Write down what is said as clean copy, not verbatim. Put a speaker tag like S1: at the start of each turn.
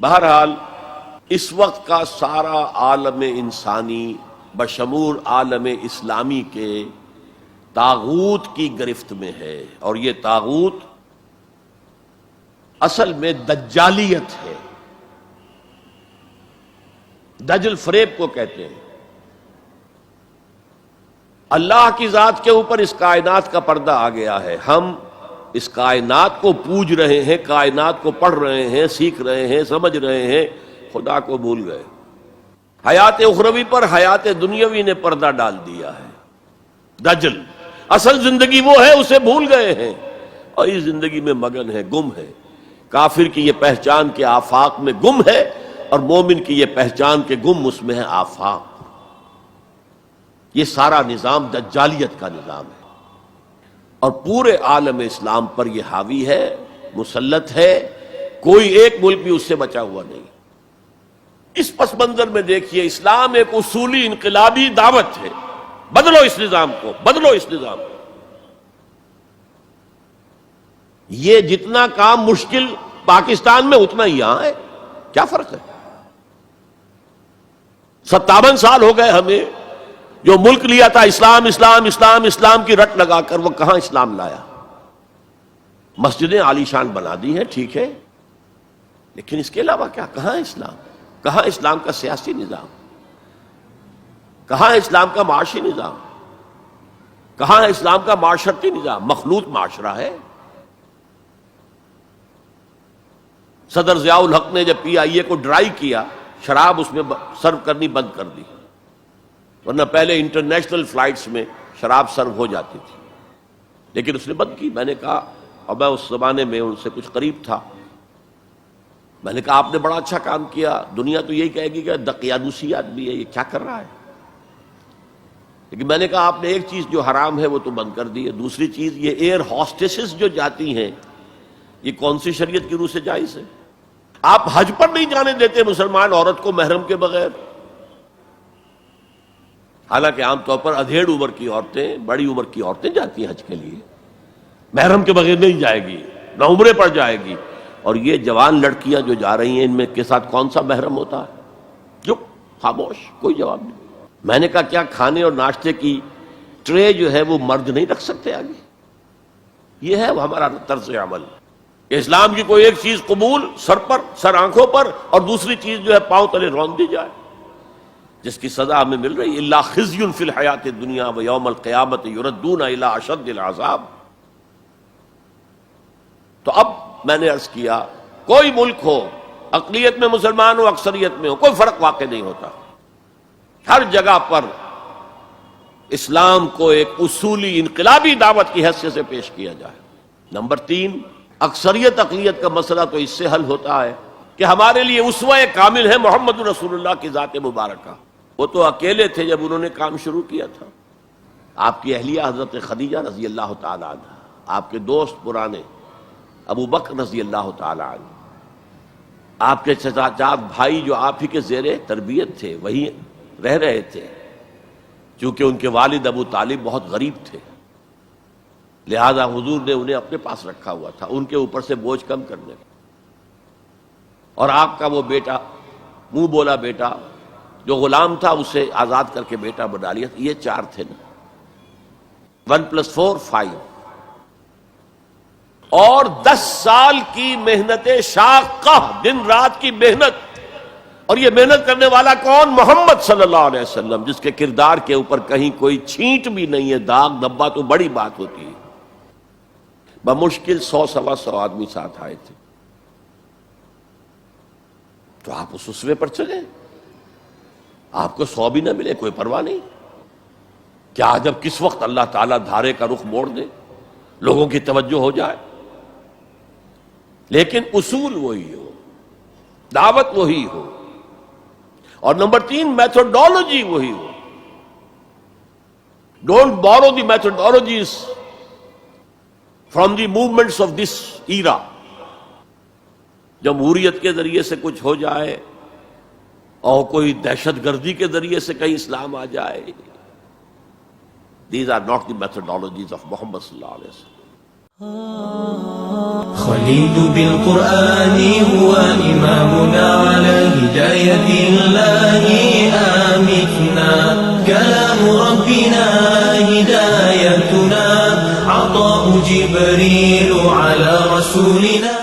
S1: بہرحال اس وقت کا سارا عالم انسانی بشمول عالم اسلامی کے طاغوت کی گرفت میں ہے، اور یہ طاغوت اصل میں دجالیت ہے، دجل فریب کو کہتے ہیں۔ اللہ کی ذات کے اوپر اس کائنات کا پردہ آ گیا ہے، ہم اس کائنات کو پوج رہے ہیں، کائنات کو پڑھ رہے ہیں، سیکھ رہے ہیں، سمجھ رہے ہیں، خدا کو بھول گئے۔ حیات اخروی پر حیات دنیاوی نے پردہ ڈال دیا ہے، دجل اصل زندگی وہ ہے اسے بھول گئے ہیں، اور اس زندگی میں مگن ہے، گم ہے۔ کافر کی یہ پہچان کے آفاق میں گم ہے، اور مومن کی یہ پہچان کے گم اس میں ہے آفاق۔ یہ سارا نظام دجالیت کا نظام ہے، اور پورے عالم اسلام پر یہ حاوی ہے، مسلط ہے، کوئی ایک ملک بھی اس سے بچا ہوا نہیں۔ اس پس منظر میں دیکھیے، اسلام ایک اصولی انقلابی دعوت ہے، بدلو اس نظام کو، بدلو اس نظام کو۔ یہ جتنا کام مشکل پاکستان میں اتنا ہی یہاں ہے، کیا فرق ہے؟ 57 سال ہو گئے ہمیں، جو ملک لیا تھا اسلام اسلام اسلام اسلام کی رٹ لگا کر، وہ کہاں اسلام لایا؟ مسجدیں عالی شان بنا دی ہیں، ٹھیک ہے، لیکن اس کے علاوہ کیا؟ کہاں اسلام؟ کہاں اسلام کا سیاسی نظام؟ کہاں اسلام کا معاشی نظام؟ کہاں اسلام کا معاشرتی نظام؟ مخلوط معاشرہ ہے۔ صدر ضیاء الحق نے جب PIA کو ڈرائی کیا، شراب اس میں سرو کرنی بند کر دی، ورنہ پہلے انٹرنیشنل فلائٹس میں شراب سرو ہو جاتی تھی، لیکن اس نے بند کی۔ میں نے کہا، اور میں اس زمانے میں ان سے کچھ قریب تھا، میں نے کہا آپ نے بڑا اچھا کام کیا، دنیا تو یہی کہے گی کہ دقیانوسی آدمی ہے، یہ کیا کر رہا ہے، لیکن میں نے کہا آپ نے ایک چیز جو حرام ہے وہ تو بند کر دی ہے، دوسری چیز یہ ایئر ہاسٹسز جو جاتی ہیں، یہ کون سی شریعت کی روح سے جائز ہے؟ آپ حج پر نہیں جانے دیتے مسلمان عورت کو محرم کے بغیر، حالانکہ عام طور پر ادھیڑ عمر کی عورتیں، بڑی عمر کی عورتیں جاتی ہیں حج کے لیے، محرم کے بغیر نہیں جائے گی، نہ عمرے پر جائے گی۔ اور یہ جوان لڑکیاں جو جا رہی ہیں، ان میں کے ساتھ کون سا محرم ہوتا ہے؟ جو خاموش، کوئی جواب نہیں۔ میں نے کہا کیا کھانے اور ناشتے کی ٹرے جو ہے وہ مرد نہیں رکھ سکتے آگے؟ یہ ہے ہمارا طرز عمل کہ اسلام کی کوئی ایک چیز قبول، سر پر، سر آنکھوں پر، اور دوسری چیز جو ہے پاؤں تلے رون دی جائے، جس کی سزا ہمیں مل رہی ہے۔ الا خزی فی الحیات الدنیا ویوم القیامت یردون الی اشد العذاب۔ تو اب میں نے عرض کیا، کوئی ملک ہو، اقلیت میں مسلمان ہو، اکثریت میں ہو، کوئی فرق واقع نہیں ہوتا، ہر جگہ پر اسلام کو ایک اصولی انقلابی دعوت کی حیثیت سے پیش کیا جائے۔ نمبر 3، اکثریت اقلیت کا مسئلہ تو اس سے حل ہوتا ہے کہ ہمارے لیے اسوہ کامل ہے محمد رسول اللہ کی ذات مبارکہ۔ وہ تو اکیلے تھے جب انہوں نے کام شروع کیا تھا، آپ کی اہلیہ حضرت خدیجہ رضی اللہ تعالی عنہ، آپ کے دوست پرانے ابو بکر رضی اللہ تعالی عنہ، آپ کے چچا بھائی جو آپ ہی کے زیر تربیت تھے، وہی رہ رہے تھے، چونکہ ان کے والد ابو طالب بہت غریب تھے، لہذا حضور نے انہیں اپنے پاس رکھا ہوا تھا، ان کے اوپر سے بوجھ کم کرنے کا۔ اور آپ کا وہ بیٹا، منہ بولا بیٹا جو غلام تھا، اسے آزاد کر کے بیٹا بنا لیا۔ یہ 4 تھے نا، 1+4 5، اور 10 سال کی محنت شاقہ، دن رات کی محنت، اور یہ محنت کرنے والا کون؟ محمد صلی اللہ علیہ وسلم، جس کے کردار کے اوپر کہیں کوئی چھینٹ بھی نہیں ہے، داغ دھبا تو بڑی بات ہوتی ہے۔ بمشکل 100-125 آدمی ساتھ آئے تھے، تو آپ اس اسوے پر چلیں، آپ کو 100 بھی نہ ملے کوئی پرواہ نہیں، کیا جب کس وقت اللہ تعالیٰ دھارے کا رخ موڑ دے، لوگوں کی توجہ ہو جائے، لیکن اصول وہی ہو، دعوت وہی ہو، اور نمبر 3 میتھڈالوجی وہی ہو۔ Don't borrow the methodologies from the movements of this era. جمہوریت کے ذریعے سے کچھ ہو جائے، اور کوئی دہشت گردی کے ذریعے سے کہیں اسلام آ جائے، these are not the methodologies of Muhammad صلی اللہ علیہ وسلم۔
S2: خليل بالقرآن هو إمامنا آية الله آمتنا كلام ربنا هدايتنا عطاء جبريل على رسولنا